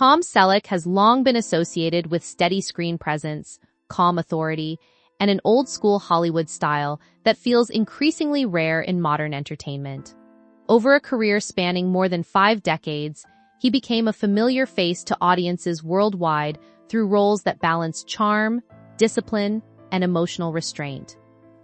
Tom Selleck has long been associated with steady screen presence, calm authority, and an old-school Hollywood style that feels increasingly rare in modern entertainment. Over a career spanning more than 5 decades, he became a familiar face to audiences worldwide through roles that balance charm, discipline, and emotional restraint.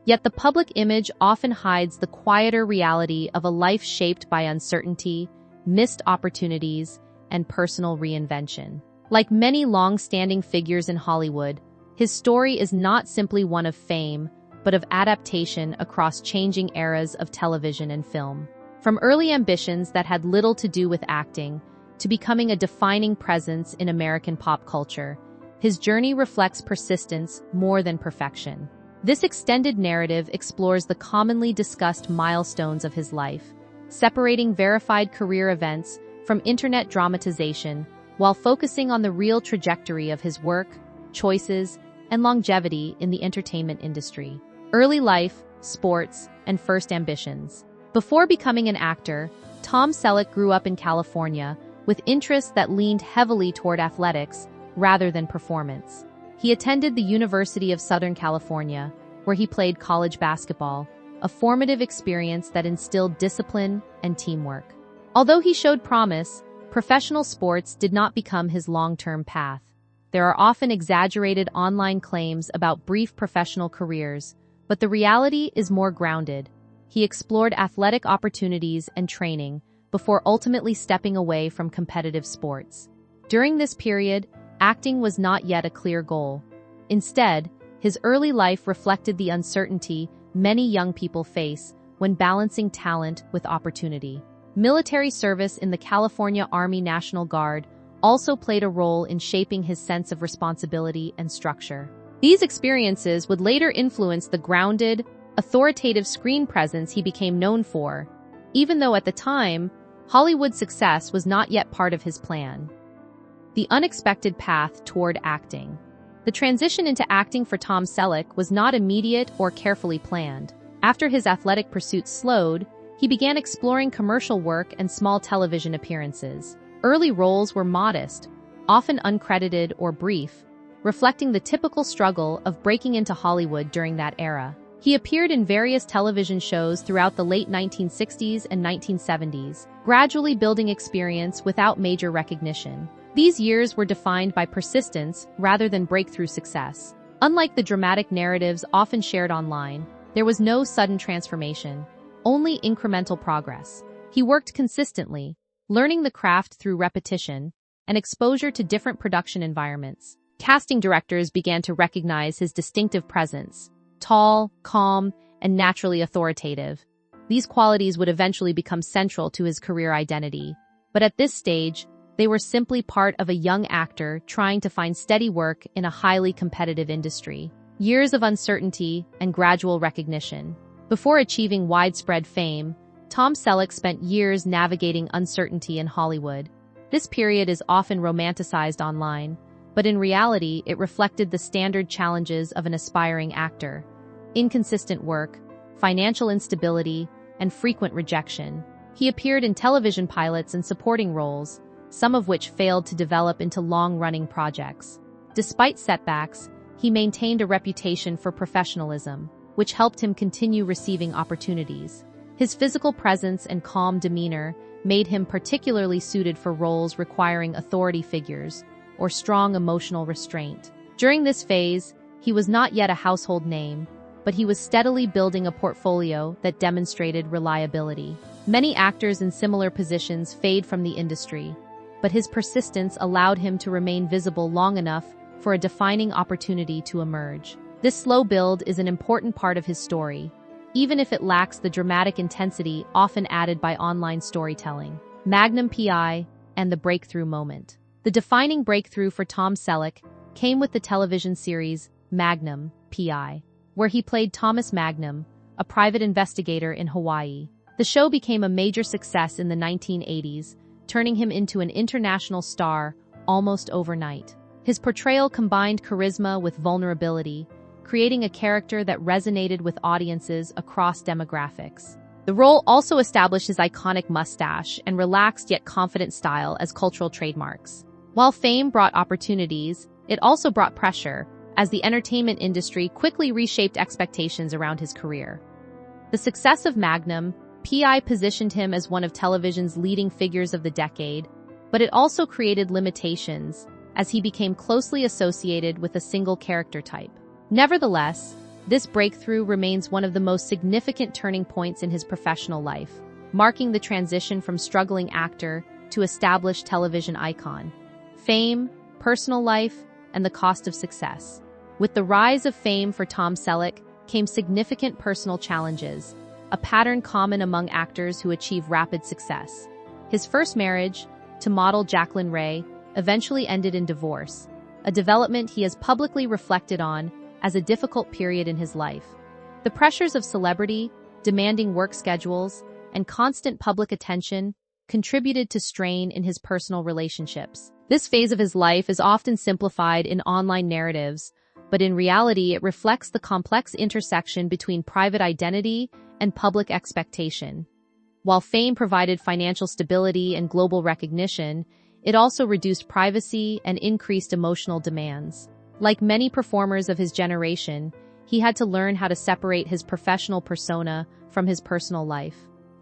Yet the public image often hides the quieter reality of a life shaped by uncertainty, missed opportunities, and personal reinvention. Like many long-standing figures in Hollywood, his story is not simply one of fame, but of adaptation across changing eras of television and film. From early ambitions that had little to do with acting, to becoming a defining presence in American pop culture, his journey reflects persistence more than perfection. This extended narrative explores the commonly discussed milestones of his life, separating verified career events from internet dramatization while focusing on the real trajectory of his work, choices, and longevity in the entertainment industry. Early life, sports, and first ambitions. Before becoming an actor, Tom Selleck grew up in California with interests that leaned heavily toward athletics rather than performance. He attended the University of Southern California, where he played college basketball, a formative experience that instilled discipline and teamwork. Although he showed promise, professional sports did not become his long-term path. There are often exaggerated online claims about brief professional careers, but the reality is more grounded. He explored athletic opportunities and training before ultimately stepping away from competitive sports. During this period, acting was not yet a clear goal. Instead, his early life reflected the uncertainty many young people face when balancing talent with opportunity. Military service in the California Army National Guard also played a role in shaping his sense of responsibility and structure. These experiences would later influence the grounded, authoritative screen presence he became known for, even though at the time, Hollywood's success was not yet part of his plan. The unexpected path toward acting. The transition into acting for Tom Selleck was not immediate or carefully planned. After his athletic pursuits slowed, he began exploring commercial work and small television appearances. Early roles were modest, often uncredited or brief, reflecting the typical struggle of breaking into Hollywood during that era. He appeared in various television shows throughout the late 1960s and 1970s, gradually building experience without major recognition. These years were defined by persistence rather than breakthrough success. Unlike the dramatic narratives often shared online, there was no sudden transformation, only incremental progress. He worked consistently, learning the craft through repetition and exposure to different production environments. Casting directors began to recognize his distinctive presence, tall, calm, and naturally authoritative. These qualities would eventually become central to his career identity, but at this stage, they were simply part of a young actor trying to find steady work in a highly competitive industry. Years of uncertainty and gradual recognition. Before achieving widespread fame, Tom Selleck spent years navigating uncertainty in Hollywood. This period is often romanticized online, but in reality, it reflected the standard challenges of an aspiring actor: inconsistent work, financial instability, and frequent rejection. He appeared in television pilots and supporting roles, some of which failed to develop into long-running projects. Despite setbacks, he maintained a reputation for professionalism, which helped him continue receiving opportunities. His physical presence and calm demeanor made him particularly suited for roles requiring authority figures or strong emotional restraint. During this phase, he was not yet a household name, but he was steadily building a portfolio that demonstrated reliability. Many actors in similar positions fade from the industry, but his persistence allowed him to remain visible long enough for a defining opportunity to emerge. This slow build is an important part of his story, even if it lacks the dramatic intensity often added by online storytelling. Magnum PI and the breakthrough moment. The defining breakthrough for Tom Selleck came with the television series Magnum PI, where he played Thomas Magnum, a private investigator in Hawaii. The show became a major success in the 1980s, turning him into an international star almost overnight. His portrayal combined charisma with vulnerability, creating a character that resonated with audiences across demographics. The role also established his iconic mustache and relaxed yet confident style as cultural trademarks. While fame brought opportunities, it also brought pressure, as the entertainment industry quickly reshaped expectations around his career. The success of Magnum, P.I. positioned him as one of television's leading figures of the decade, but it also created limitations, as he became closely associated with a single character type. Nevertheless, this breakthrough remains one of the most significant turning points in his professional life, marking the transition from struggling actor to established television icon. Fame, personal life, and the cost of success. With the rise of fame for Tom Selleck came significant personal challenges, a pattern common among actors who achieve rapid success. His first marriage, to model Jacqueline Ray, eventually ended in divorce, a development he has publicly reflected on as a difficult period in his life. The pressures of celebrity, demanding work schedules, and constant public attention contributed to strain in his personal relationships. This phase of his life is often simplified in online narratives, but in reality it reflects the complex intersection between private identity and public expectation. While fame provided financial stability and global recognition, it also reduced privacy and increased emotional demands. Like many performers of his generation, he had to learn how to separate his professional persona from his personal life.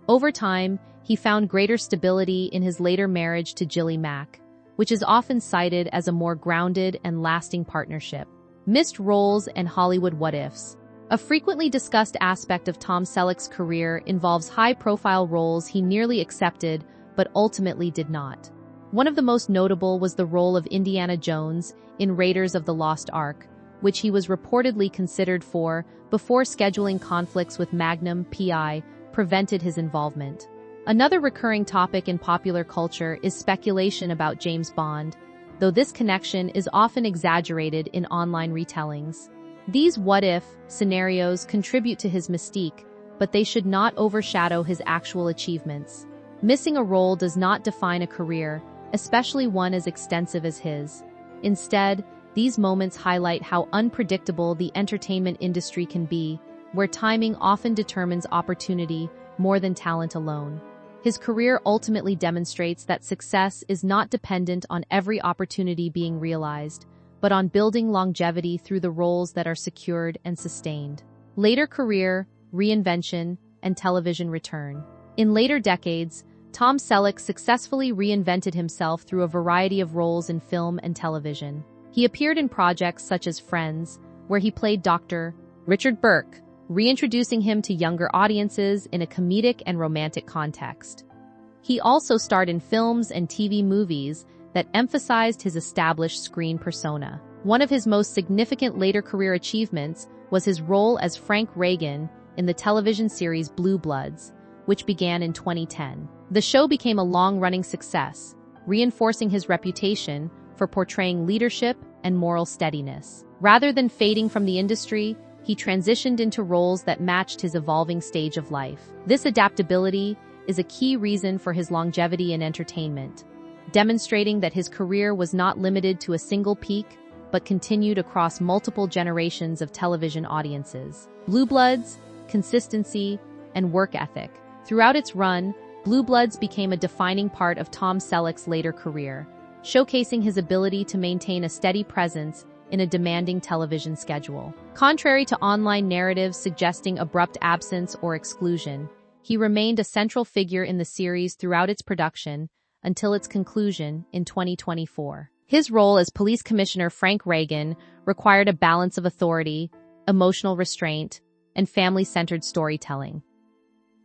Over time, he found greater stability in his later marriage to Gilly Mack, which is often cited as a more grounded and lasting partnership. Missed roles and Hollywood what-ifs. A frequently discussed aspect of Tom Selleck's career involves high-profile roles he nearly accepted but ultimately did not. One of the most notable was the role of Indiana Jones in Raiders of the Lost Ark, which he was reportedly considered for before scheduling conflicts with Magnum P.I. prevented his involvement. Another recurring topic in popular culture is speculation about James Bond, though this connection is often exaggerated in online retellings. These what-if scenarios contribute to his mystique, but they should not overshadow his actual achievements. Missing a role does not define a career, especially one as extensive as his. Instead, these moments highlight how unpredictable the entertainment industry can be, where timing often determines opportunity more than talent alone. His career ultimately demonstrates that success is not dependent on every opportunity being realized, but on building longevity through the roles that are secured and sustained. Later career, reinvention, and television return. In later decades, Tom Selleck successfully reinvented himself through a variety of roles in film and television. He appeared in projects such as Friends, where he played Dr. Richard Burke, reintroducing him to younger audiences in a comedic and romantic context. He also starred in films and TV movies that emphasized his established screen persona. One of his most significant later career achievements was his role as Frank Reagan in the television series Blue Bloods, which began in 2010. The show became a long-running success, reinforcing his reputation for portraying leadership and moral steadiness. Rather than fading from the industry, he transitioned into roles that matched his evolving stage of life. This adaptability is a key reason for his longevity in entertainment, demonstrating that his career was not limited to a single peak, but continued across multiple generations of television audiences. Blue Bloods, consistency, and work ethic. Throughout its run, Blue Bloods became a defining part of Tom Selleck's later career, showcasing his ability to maintain a steady presence in a demanding television schedule. Contrary to online narratives suggesting abrupt absence or exclusion, he remained a central figure in the series throughout its production until its conclusion in 2024. His role as Police Commissioner Frank Reagan required a balance of authority, emotional restraint, and family-centered storytelling.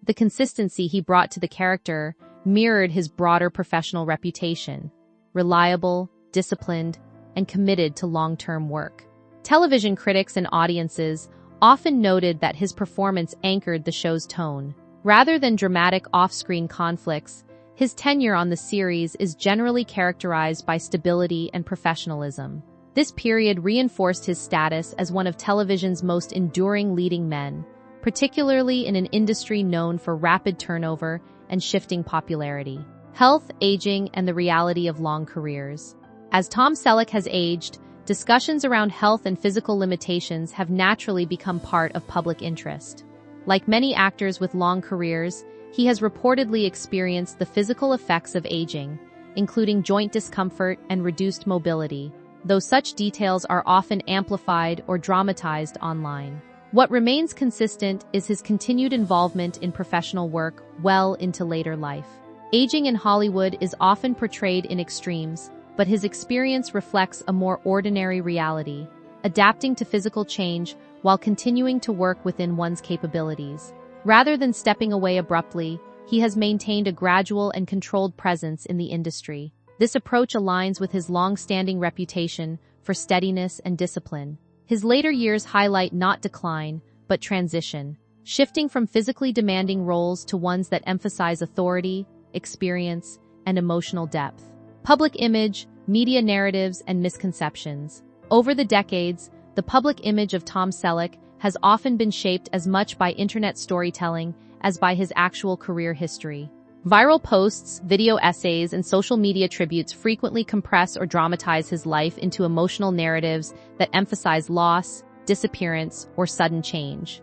The consistency he brought to the character mirrored his broader professional reputation: reliable, disciplined, and committed to long-term work. Television critics and audiences often noted that his performance anchored the show's tone. Rather than dramatic off-screen conflicts, his tenure on the series is generally characterized by stability and professionalism. This period reinforced his status as one of television's most enduring leading men, particularly in an industry known for rapid turnover and shifting popularity. Health, aging, and the reality of long careers. As Tom Selleck has aged, discussions around health and physical limitations have naturally become part of public interest. Like many actors with long careers, he has reportedly experienced the physical effects of aging, including joint discomfort and reduced mobility, though such details are often amplified or dramatized online. What remains consistent is his continued involvement in professional work well into later life. Aging in Hollywood is often portrayed in extremes, but his experience reflects a more ordinary reality, adapting to physical change while continuing to work within one's capabilities. Rather than stepping away abruptly, he has maintained a gradual and controlled presence in the industry. This approach aligns with his long-standing reputation for steadiness and discipline. His later years highlight not decline, but transition, shifting from physically demanding roles to ones that emphasize authority, experience, and emotional depth. Public image, media narratives, and misconceptions. Over the decades, the public image of Tom Selleck has often been shaped as much by internet storytelling as by his actual career history. Viral posts, video essays, and social media tributes frequently compress or dramatize his life into emotional narratives that emphasize loss, disappearance, or sudden change.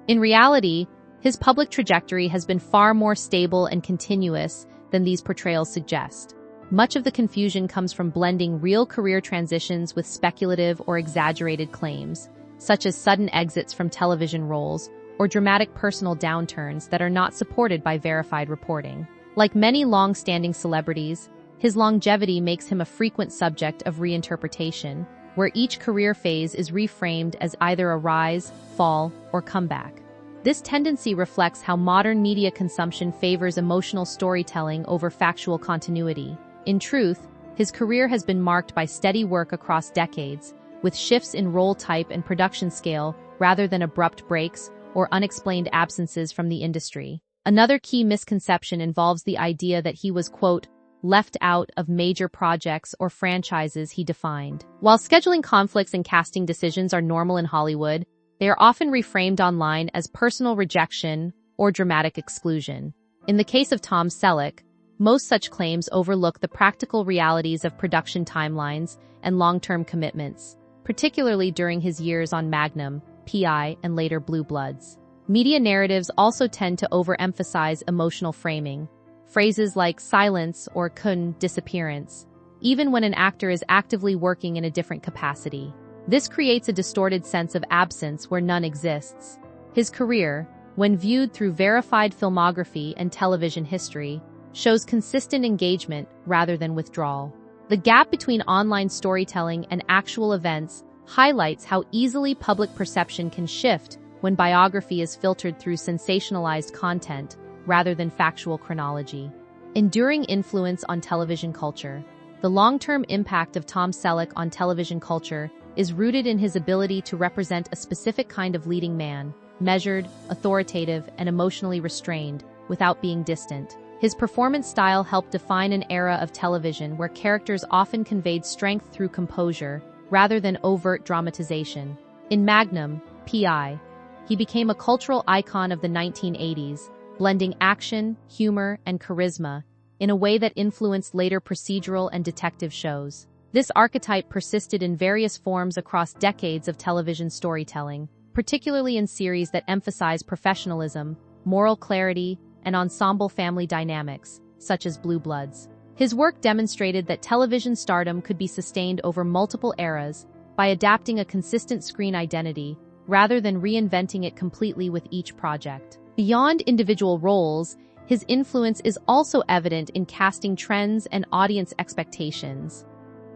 In reality, his public trajectory has been far more stable and continuous than these portrayals suggest. Much of the confusion comes from blending real career transitions with speculative or exaggerated claims, such as sudden exits from television roles or dramatic personal downturns that are not supported by verified reporting. Like many long-standing celebrities, his longevity makes him a frequent subject of reinterpretation, where each career phase is reframed as either a rise, fall, or comeback. This tendency reflects how modern media consumption favors emotional storytelling over factual continuity. In truth, his career has been marked by steady work across decades, with shifts in role type and production scale rather than abrupt breaks or unexplained absences from the industry. Another key misconception involves the idea that he was, quote, left out of major projects or franchises he defined. While scheduling conflicts and casting decisions are normal in Hollywood, they are often reframed online as personal rejection or dramatic exclusion. In the case of Tom Selleck, most such claims overlook the practical realities of production timelines and long-term commitments, particularly during his years on Magnum, PI, and later Blue Bloods. Media narratives also tend to overemphasize emotional framing. Phrases like silence or disappearance, even when an actor is actively working in a different capacity. This creates a distorted sense of absence where none exists. His career, when viewed through verified filmography and television history, shows consistent engagement rather than withdrawal. The gap between online storytelling and actual events highlights how easily public perception can shift when biography is filtered through sensationalized content rather than factual chronology. Enduring influence on television culture. The long-term impact of Tom Selleck on television culture is rooted in his ability to represent a specific kind of leading man, measured, authoritative, and emotionally restrained, without being distant. His performance style helped define an era of television where characters often conveyed strength through composure rather than overt dramatization. In Magnum, PI, he became a cultural icon of the 1980s, blending action, humor, and charisma in a way that influenced later procedural and detective shows. This archetype persisted in various forms across decades of television storytelling, particularly in series that emphasize professionalism, moral clarity, and ensemble family dynamics, such as Blue Bloods. His work demonstrated that television stardom could be sustained over multiple eras by adapting a consistent screen identity rather than reinventing it completely with each project. Beyond individual roles, his influence is also evident in casting trends and audience expectations.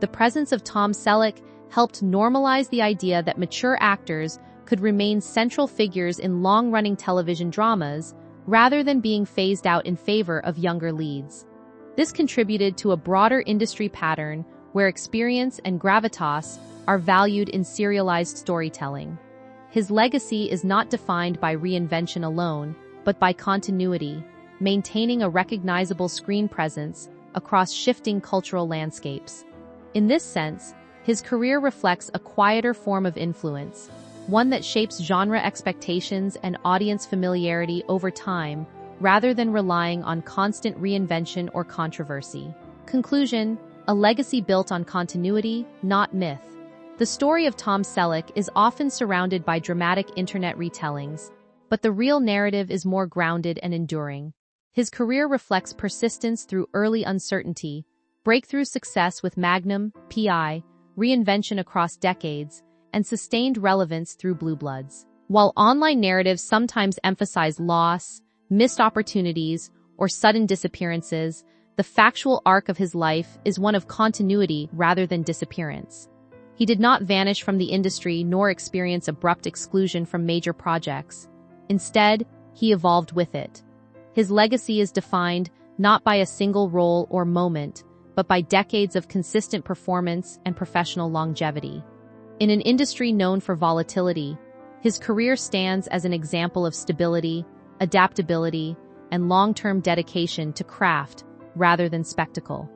The presence of Tom Selleck helped normalize the idea that mature actors could remain central figures in long-running television dramas rather than being phased out in favor of younger leads. This contributed to a broader industry pattern where experience and gravitas are valued in serialized storytelling. His legacy is not defined by reinvention alone, but by continuity, maintaining a recognizable screen presence across shifting cultural landscapes. In this sense, his career reflects a quieter form of influence, one that shapes genre expectations and audience familiarity over time, rather than relying on constant reinvention or controversy. Conclusion: a legacy built on continuity, not myth. The story of Tom Selleck is often surrounded by dramatic internet retellings, but the real narrative is more grounded and enduring. His career reflects persistence through early uncertainty, breakthrough success with Magnum, PI, reinvention across decades, and sustained relevance through Blue Bloods. While online narratives sometimes emphasize loss, missed opportunities, or sudden disappearances, the factual arc of his life is one of continuity rather than disappearance. He did not vanish from the industry nor experience abrupt exclusion from major projects. Instead, he evolved with it. His legacy is defined not by a single role or moment, but by decades of consistent performance and professional longevity. In an industry known for volatility, his career stands as an example of stability, adaptability, and long-term dedication to craft rather than spectacle.